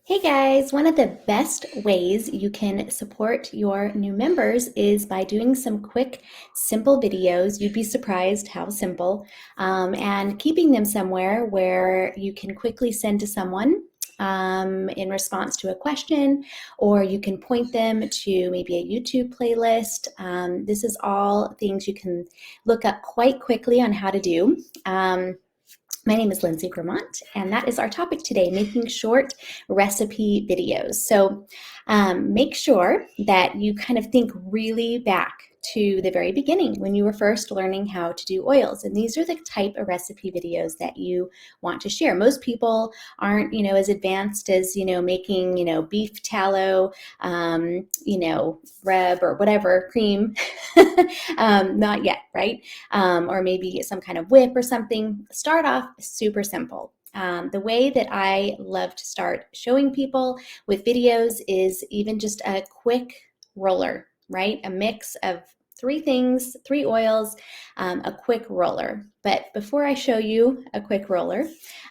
Hey guys, one of the best ways you can support your new members is by doing some quick, simple videos. You'd be surprised how simple, and keeping them somewhere where you can quickly send to someone in response to a question, or you can point them to maybe a YouTube playlist. This is all things you can look up quite quickly on how to do. My name is Lindsay Vermont, and that is our topic today, making short recipe videos. So make sure that you kind of think really back to the very beginning when you were first learning how to do oils. And these are the type of recipe videos that you want to share. Most people aren't, as advanced as, making, beef tallow, rub or whatever, cream. Not yet, right? Or maybe some kind of whip or something. Start off super simple. The way that I love to start showing people with videos is even just a quick roller, right? A mix of three things, three oils, a quick roller. But before I show you a quick roller,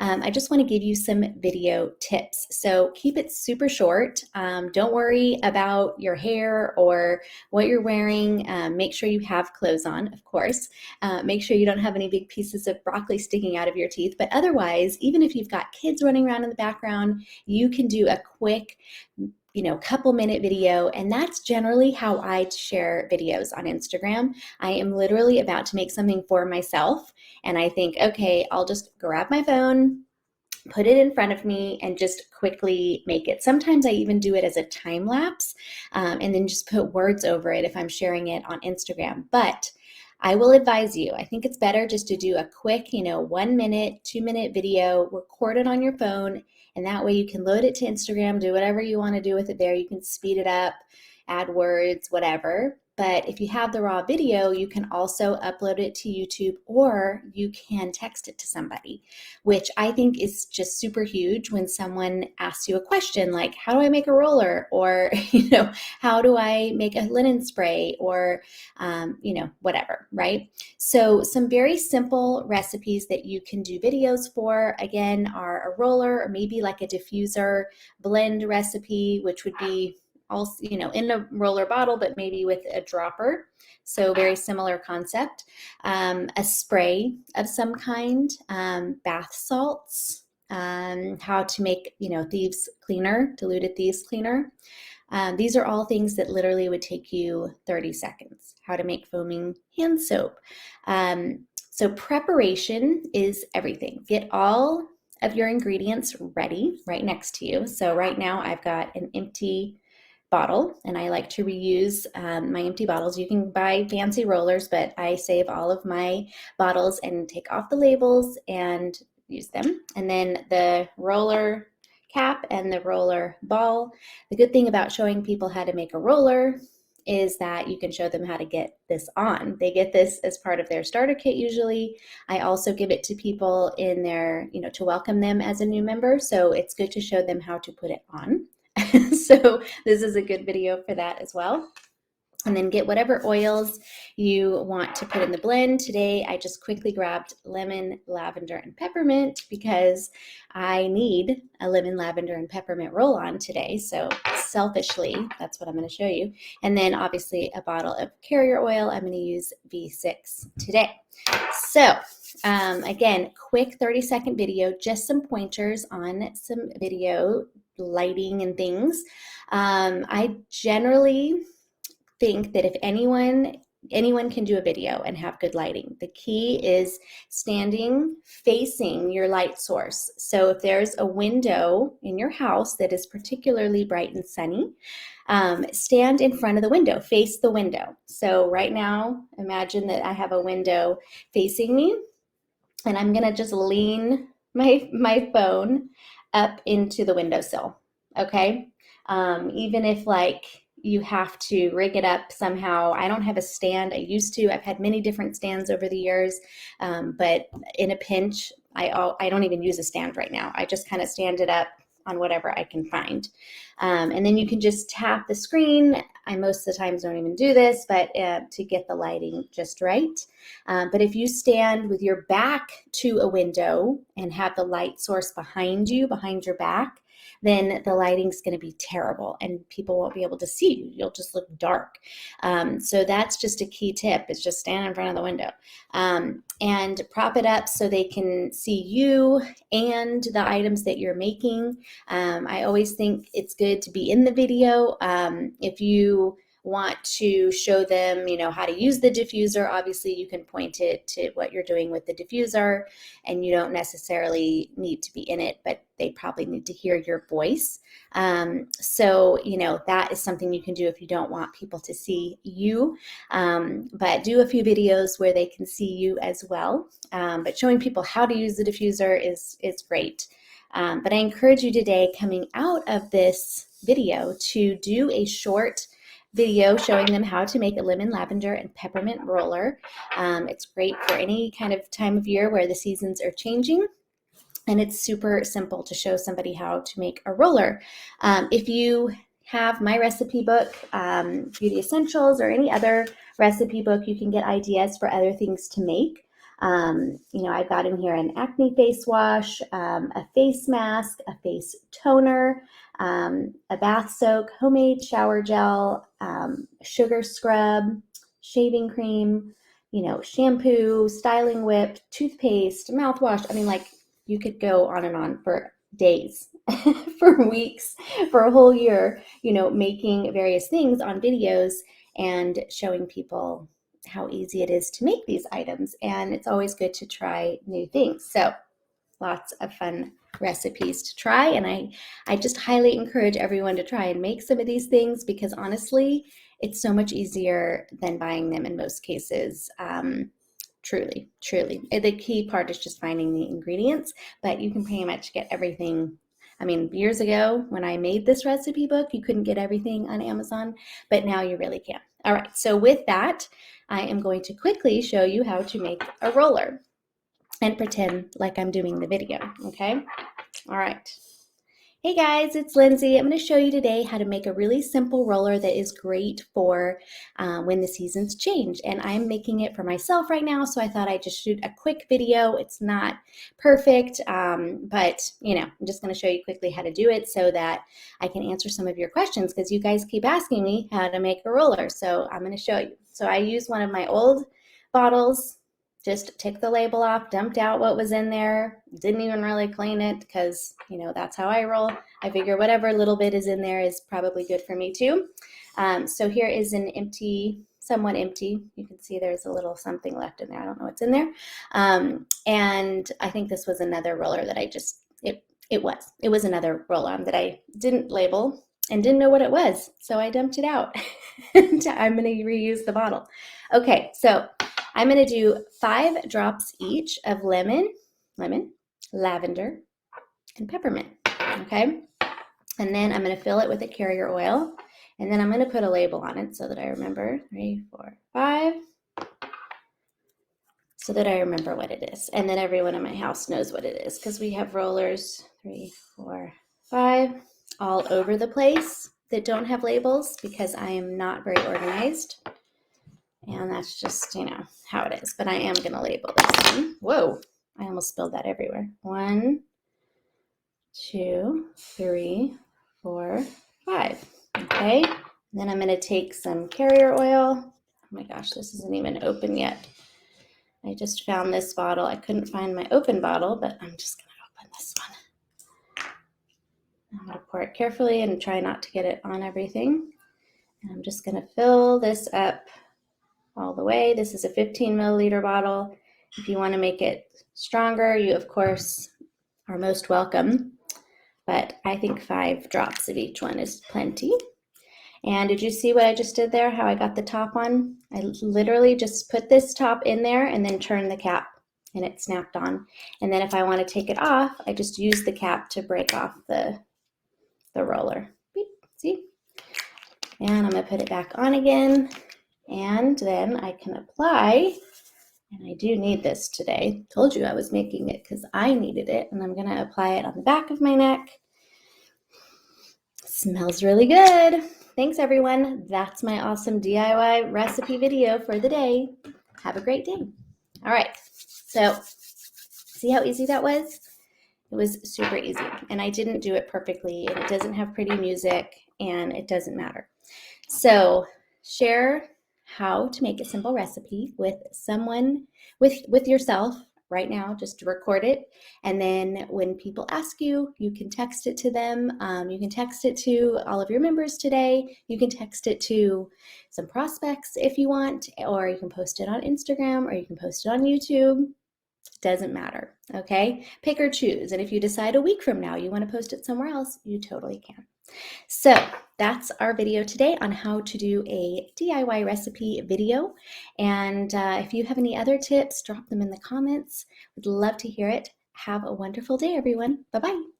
I just want to give you some video tips. So keep it super short. Don't worry about your hair or what you're wearing. Make sure you have clothes on, of course. Make sure you don't have any big pieces of broccoli sticking out of your teeth. But otherwise, even if you've got kids running around in the background, you can do a quick couple minute video. And that's generally how I share videos on Instagram. I am literally about to make something for myself. And I think, okay, I'll just grab my phone, put it in front of me, and just quickly make it. Sometimes I even do it as a time lapse, and then just put words over it if I'm sharing it on Instagram. But I will advise you, I think it's better just to do a quick, 1 minute, 2 minute video, record it on your phone, and that way you can load it to Instagram, do whatever you want to do with it there. You can speed it up, add words, whatever. But if you have the raw video, you can also upload it to YouTube, or you can text it to somebody, which I think is just super huge when someone asks you a question like, how do I make a roller? Or, how do I make a linen spray? Or, whatever, right? So some very simple recipes that you can do videos for, again, are a roller, or maybe like a diffuser blend recipe, which would be also, in a roller bottle, but maybe with a dropper. So very similar concept. A spray of some kind, bath salts, how to make, thieves cleaner, diluted thieves cleaner. These are all things that literally would take you 30 seconds. How to make foaming hand soap. So preparation is everything. Get all of your ingredients ready right next to you. So right now I've got an empty bottle, and I like to reuse my empty bottles. You can buy fancy rollers, but I save all of my bottles and take off the labels and use them. And then the roller cap and the roller ball. The good thing about showing people how to make a roller is that you can show them how to get this on. They get this as part of their starter kit usually. I also give it to people in their, to welcome them as a new member. So it's good to show them how to put it on. So this is a good video for that as well. And then get whatever oils you want to put in the blend. Today, I just quickly grabbed lemon, lavender, and peppermint because I need a lemon, lavender, and peppermint roll-on today. So selfishly, that's what I'm going to show you. And then obviously a bottle of carrier oil. I'm going to use V6 today. So again, quick 30-second video, just some pointers on some video lighting and things. I generally think that if anyone can do a video and have good lighting. The key is standing facing your light source. So if there's a window in your house that is particularly bright and sunny, stand in front of the window, face the window. So right now, imagine that I have a window facing me, and I'm gonna just lean my phone up into the windowsill, okay? Even if you have to rig it up somehow. I don't have a stand. I used to. I've had many different stands over the years, but in a pinch, I don't even use a stand right now. I just kind of stand it up on whatever I can find. And then you can just tap the screen I most of the times don't even do this, but to get the lighting just right. But if you stand with your back to a window and have the light source behind you, behind your back, then the lighting's going to be terrible and people won't be able to see you. You'll just look dark. So that's just a key tip, is just stand in front of the window and prop it up so they can see you and the items that you're making. I always think it's good to be in the video. If you want to show them, how to use the diffuser, obviously you can point it to what you're doing with the diffuser, and you don't necessarily need to be in it, but they probably need to hear your voice. So, that is something you can do if you don't want people to see you, but do a few videos where they can see you as well. But showing people how to use the diffuser is great. But I encourage you today, coming out of this video, to do a short video showing them how to make a lemon, lavender, and peppermint roller. It's great for any kind of time of year where the seasons are changing. And it's super simple to show somebody how to make a roller. If you have my recipe book, Beauty Essentials, or any other recipe book, you can get ideas for other things to make. I've got in here an acne face wash, a face mask, a face toner, a bath soak, homemade shower gel, sugar scrub, shaving cream, shampoo, styling whip, toothpaste, mouthwash. You could go on and on for days, for weeks, for a whole year, making various things on videos and showing people how easy it is to make these items. And it's always good to try new things. So lots of fun recipes to try. And I just highly encourage everyone to try and make some of these things, because honestly, it's so much easier than buying them in most cases. Truly. The key part is just finding the ingredients, but you can pretty much get everything. Years ago when I made this recipe book, you couldn't get everything on Amazon, but now you really can. All right, so with that, I am going to quickly show you how to make a roller and pretend like I'm doing the video, okay? All right. Hey guys, it's Lindsay. I'm going to show you today how to make a really simple roller that is great for when the seasons change. And I'm making it for myself right now, so I thought I'd just shoot a quick video. It's not perfect, but I'm just going to show you quickly how to do it so that I can answer some of your questions, because you guys keep asking me how to make a roller. So I'm going to show you. So I used one of my old bottles. Just took the label off, dumped out what was in there, didn't even really clean it, because, that's how I roll. I figure whatever little bit is in there is probably good for me too. So here is an empty, somewhat empty. You can see there's a little something left in there. I don't know what's in there. And I think this was another roller that it was another roll-on that I didn't label and didn't know what it was. So I dumped it out. I'm going to reuse the bottle. Okay, so I'm going to do 5 drops each of lemon, lavender, and peppermint, okay? And then I'm going to fill it with a carrier oil, and then I'm going to put a label on it so that I remember 3, 4, 5, so that I remember what it is. And then everyone in my house knows what it is, because we have rollers 3, 4, 5 all over the place that don't have labels, because I am not very organized. And that's just, how it is. But I am going to label this one. Whoa, I almost spilled that everywhere. 1, 2, 3, 4, 5. Okay. And then I'm going to take some carrier oil. Oh my gosh, this isn't even open yet. I just found this bottle. I couldn't find my open bottle, but I'm just going to open this one. I'm going to pour it carefully and try not to get it on everything. And I'm just going to fill this up all the way. This is a 15 milliliter bottle. If you want to make it stronger, you of course are most welcome, but I think 5 drops of each one is plenty. And did you see what I just did there, how I got the top on? I literally just put this top in there and then turned the cap, and it snapped on. And then if I want to take it off, I just use the cap to break off the roller. Beep, see? And I'm going to put it back on again. And then I can apply, and I do need this today. Told you I was making it because I needed it, and I'm going to apply it on the back of my neck. Smells really good. Thanks everyone. That's my awesome DIY recipe video for the day. Have a great day. All right, so see how easy that was? It was super easy, and I didn't do it perfectly, and it doesn't have pretty music, and it doesn't matter. So share how to make a simple recipe with someone, with yourself right now. Just record it, and then when people ask you, you can text it to them. You can text it to all of your members today. You can text it to some prospects if you want, or you can post it on Instagram, or you can post it on YouTube. Doesn't matter, okay? Pick or choose. And if you decide a week from now you want to post it somewhere else, you totally can. So that's our video today on how to do a DIY recipe video. And if you have any other tips, drop them in the comments. We'd love to hear it. Have a wonderful day, everyone. Bye-bye.